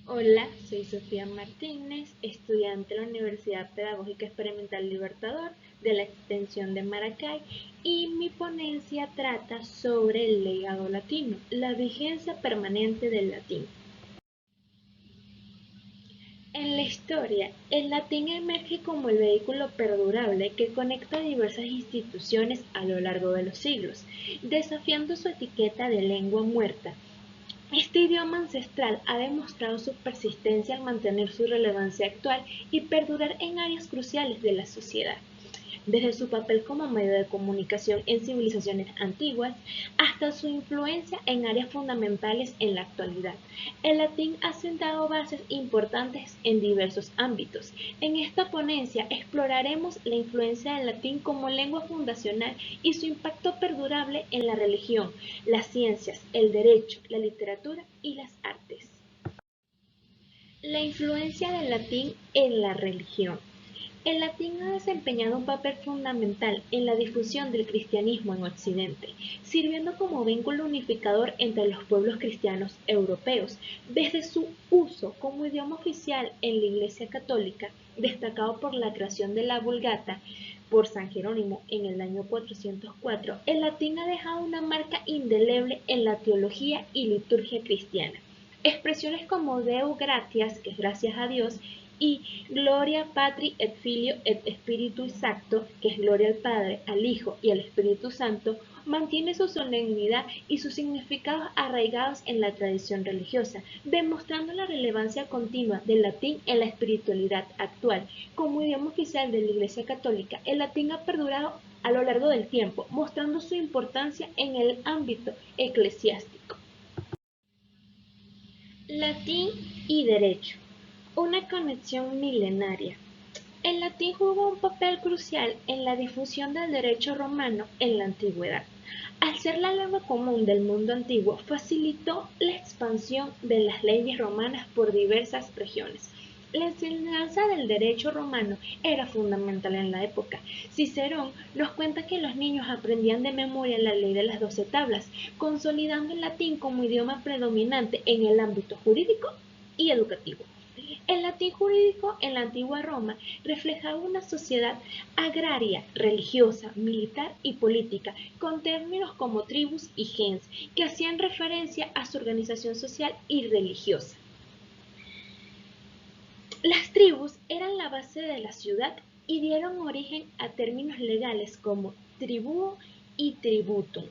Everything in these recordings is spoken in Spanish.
Hola, soy Sofía Martínez, estudiante de la Universidad Pedagógica Experimental Libertador de la Extensión de Maracay y mi ponencia trata sobre el legado latino, la vigencia permanente del latín. En la historia, el latín emerge como el vehículo perdurable que conecta diversas instituciones a lo largo de los siglos, desafiando su etiqueta de lengua muerta. Este idioma ancestral ha demostrado su persistencia al mantener su relevancia actual y perdurar en áreas cruciales de la sociedad, desde su papel como medio de comunicación en civilizaciones antiguas hasta su influencia en áreas fundamentales en la actualidad. El latín ha sentado bases importantes en diversos ámbitos. En esta ponencia exploraremos la influencia del latín como lengua fundacional y su impacto perdurable en la religión, las ciencias, el derecho, la literatura y las artes. La influencia del latín en la religión. El latín ha desempeñado un papel fundamental en la difusión del cristianismo en Occidente, sirviendo como vínculo unificador entre los pueblos cristianos europeos, desde su uso como idioma oficial en la Iglesia Católica, destacado por la creación de la Vulgata por San Jerónimo en el año 404, el latín ha dejado una marca indeleble en la teología y liturgia cristiana. Expresiones como Deo gratias, que es gracias a Dios, y Gloria Patri et Filio et Spiritus Sancto, que es gloria al Padre, al Hijo y al Espíritu Santo, mantiene su solemnidad y sus significados arraigados en la tradición religiosa, demostrando la relevancia continua del latín en la espiritualidad actual. Como idioma oficial de la Iglesia Católica, el latín ha perdurado a lo largo del tiempo, mostrando su importancia en el ámbito eclesiástico. Latín y derecho. Una conexión milenaria. El latín jugó un papel crucial en la difusión del derecho romano en la antigüedad. Al ser la lengua común del mundo antiguo, facilitó la expansión de las leyes romanas por diversas regiones. La enseñanza del derecho romano era fundamental en la época. Cicerón nos cuenta que los niños aprendían de memoria la ley de las 12 tablas, consolidando el latín como idioma predominante en el ámbito jurídico y educativo. El latín jurídico en la antigua Roma reflejaba una sociedad agraria, religiosa, militar y política, con términos como tribus y gens, que hacían referencia a su organización social y religiosa. Las tribus eran la base de la ciudad y dieron origen a términos legales como tribuo y tributum,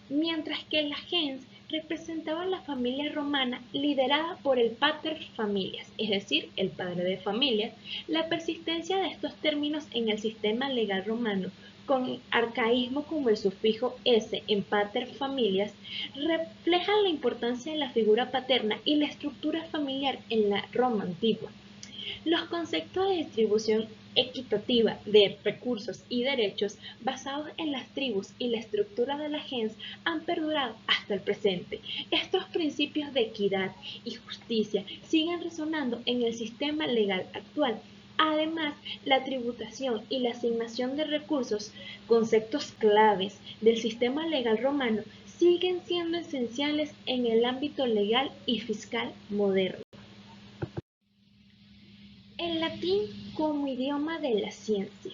mientras que la gens representaba a la familia romana liderada por el pater familias, es decir, el padre de familia. La persistencia de estos términos en el sistema legal romano, con arcaísmo como el sufijo s en pater familias, refleja la importancia de la figura paterna y la estructura familiar en la Roma antigua. Los conceptos de distribución equitativa de recursos y derechos basados en las tribus y la estructura de la gens han perdurado hasta el presente. Estos principios de equidad y justicia siguen resonando en el sistema legal actual. Además, la tributación y la asignación de recursos, conceptos claves del sistema legal romano, siguen siendo esenciales en el ámbito legal y fiscal moderno. El latín como idioma de la ciencia.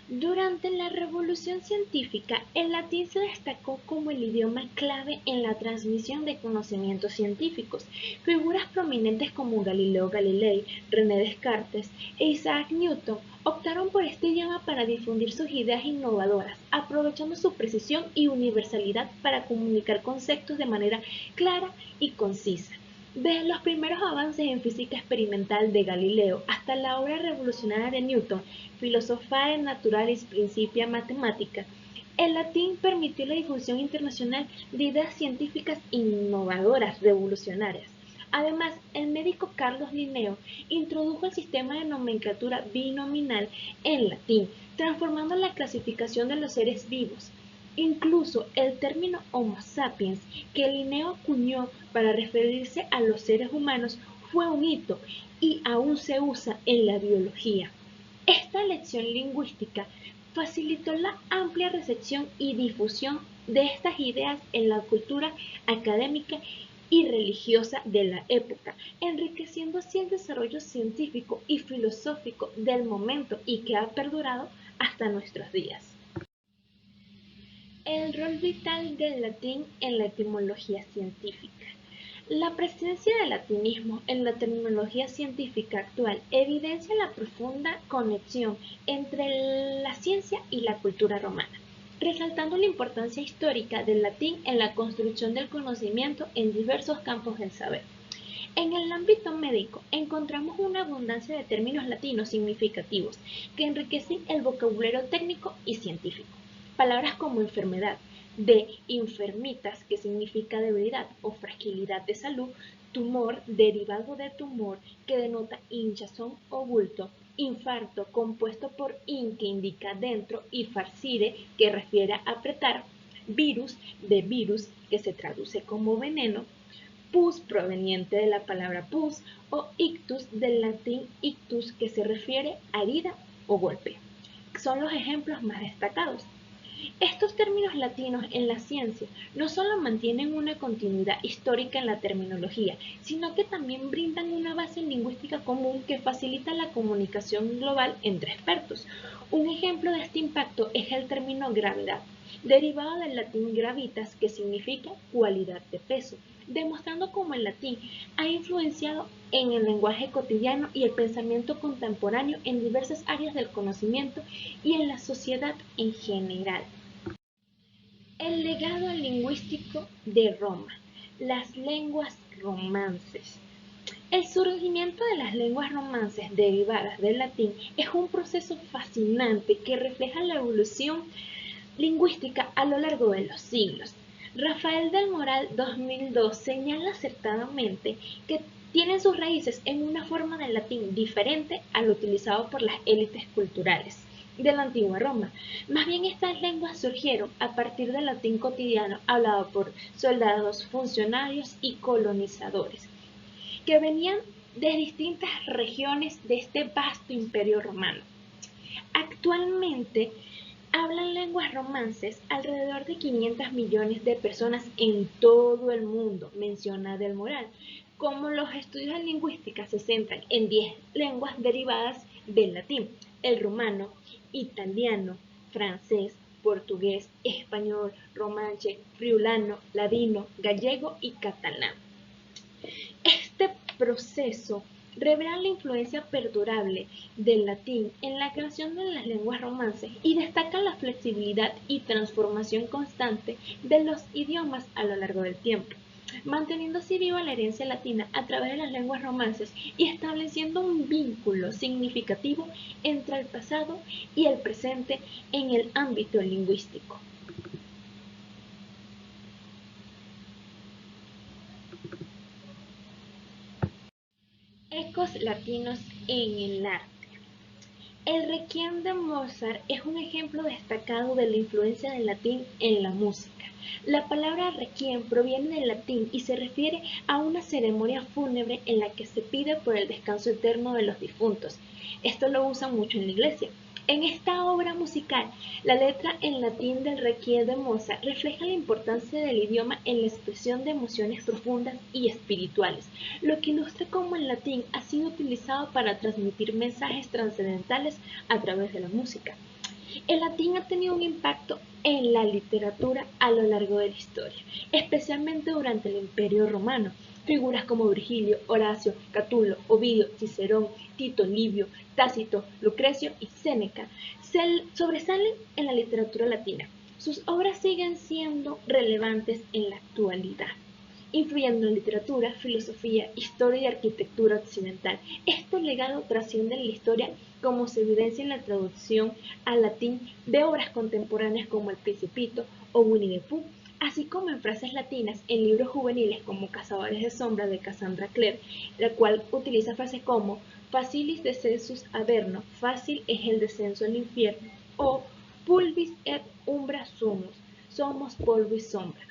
Durante la revolución científica, el latín se destacó como el idioma clave en la transmisión de conocimientos científicos. Figuras prominentes como Galileo Galilei, René Descartes e Isaac Newton optaron por este idioma para difundir sus ideas innovadoras, aprovechando su precisión y universalidad para comunicar conceptos de manera clara y concisa. Desde los primeros avances en física experimental de Galileo hasta la obra revolucionaria de Newton, Philosophiae Naturalis Principia Mathematica, el latín permitió la difusión internacional de ideas científicas innovadoras, revolucionarias. Además, el médico Carlos Linneo introdujo el sistema de nomenclatura binominal en latín, transformando la clasificación de los seres vivos. Incluso el término Homo sapiens, que Linneo acuñó para referirse a los seres humanos, fue un hito y aún se usa en la biología. Esta lección lingüística facilitó la amplia recepción y difusión de estas ideas en la cultura académica y religiosa de la época, enriqueciendo así el desarrollo científico y filosófico del momento y que ha perdurado hasta nuestros días. El rol vital del latín en la etimología científica. La presencia del latinismo en la terminología científica actual evidencia la profunda conexión entre la ciencia y la cultura romana, resaltando la importancia histórica del latín en la construcción del conocimiento en diversos campos del saber. En el ámbito médico encontramos una abundancia de términos latinos significativos que enriquecen el vocabulario técnico y científico. Palabras como enfermedad, de enfermitas, que significa debilidad o fragilidad de salud, tumor, derivado de tumor, que denota hinchazón o bulto, infarto, compuesto por in, que indica dentro, y farcire, que refiere a apretar, virus, de virus, que se traduce como veneno, pus, proveniente de la palabra pus, o ictus, del latín ictus, que se refiere a herida o golpe. Son los ejemplos más destacados. Estos términos latinos en la ciencia no solo mantienen una continuidad histórica en la terminología, sino que también brindan una base lingüística común que facilita la comunicación global entre expertos. Un ejemplo de este impacto es el término gravedad, derivado del latín gravitas, que significa cualidad de peso, demostrando cómo el latín ha influenciado en el lenguaje cotidiano y el pensamiento contemporáneo en diversas áreas del conocimiento y en la sociedad en general. El legado lingüístico de Roma. Las lenguas romances. El surgimiento de las lenguas romances derivadas del latín es un proceso fascinante que refleja la evolución lingüística a lo largo de los siglos. Rafael del Moral 2002 señala acertadamente que tienen sus raíces en una forma de latín diferente al utilizado por las élites culturales de la antigua Roma. Más bien estas lenguas surgieron a partir del latín cotidiano hablado por soldados, funcionarios y colonizadores, que venían de distintas regiones de este vasto imperio romano. Actualmente hablan lenguas romances alrededor de 500 millones de personas en todo el mundo, menciona Del Moral. Como los estudios en lingüística se centran en 10 lenguas derivadas del latín, el rumano, italiano, francés, portugués, español, romanche, friulano, ladino, gallego y catalán. Este proceso revela la influencia perdurable del latín en la creación de las lenguas romances y destaca la flexibilidad y transformación constante de los idiomas a lo largo del tiempo, manteniendo así viva la herencia latina a través de las lenguas romances y estableciendo un vínculo significativo entre el pasado y el presente en el ámbito lingüístico. Ecos latinos en el arte. El Requiem de Mozart es un ejemplo destacado de la influencia del latín en la música. La palabra requiem proviene del latín y se refiere a una ceremonia fúnebre en la que se pide por el descanso eterno de los difuntos. Esto lo usan mucho en la iglesia. En esta obra musical, la letra en latín del Requiem de Mozart refleja la importancia del idioma en la expresión de emociones profundas y espirituales, lo que ilustra cómo el latín ha sido utilizado para transmitir mensajes trascendentales a través de la música. El latín ha tenido un impacto en la literatura a lo largo de la historia, especialmente durante el Imperio Romano. Figuras como Virgilio, Horacio, Catulo, Ovidio, Cicerón, Tito Livio, Tácito, Lucrecio y Séneca sobresalen en la literatura latina. Sus obras siguen siendo relevantes en la actualidad, influyendo en literatura, filosofía, historia y arquitectura occidental. Este legado trasciende en la historia como se evidencia en la traducción al latín de obras contemporáneas como El Principito o Winnie the Pooh, así como en frases latinas en libros juveniles como Cazadores de Sombras de Cassandra Clare, la cual utiliza frases como facilis descensus averno, fácil es el descenso al infierno, o pulvis et umbra sumus, somos polvo y sombra.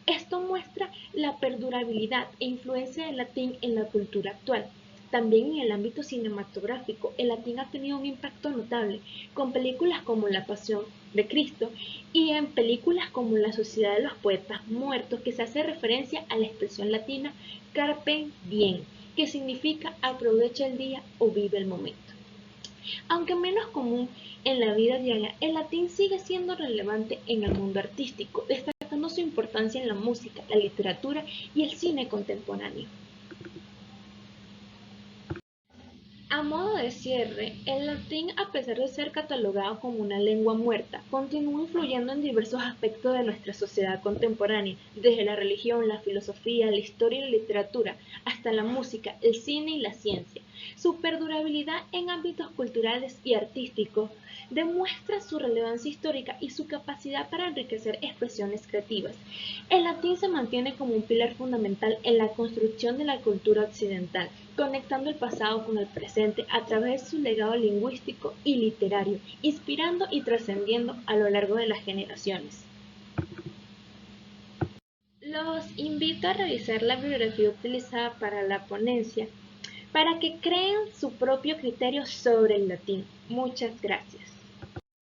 Esto muestra la perdurabilidad e influencia del latín en la cultura actual. También en el ámbito cinematográfico, el latín ha tenido un impacto notable, con películas como La Pasión de Cristo y en películas como La Sociedad de los Poetas Muertos, que se hace referencia a la expresión latina carpe diem, que significa aprovecha el día o vive el momento. Aunque menos común en la vida diaria, el latín sigue siendo relevante en el mundo artístico, destacando su importancia en la música, la literatura y el cine contemporáneo. A modo de cierre, el latín, a pesar de ser catalogado como una lengua muerta, continúa influyendo en diversos aspectos de nuestra sociedad contemporánea, desde la religión, la filosofía, la historia y la literatura, hasta la música, el cine y la ciencia. Su perdurabilidad en ámbitos culturales y artísticos demuestra su relevancia histórica y su capacidad para enriquecer expresiones creativas. El latín se mantiene como un pilar fundamental en la construcción de la cultura occidental, conectando el pasado con el presente a través de su legado lingüístico y literario, inspirando y trascendiendo a lo largo de las generaciones. Los invito a revisar la bibliografía utilizada para la ponencia para que creen su propio criterio sobre el latín. Muchas gracias.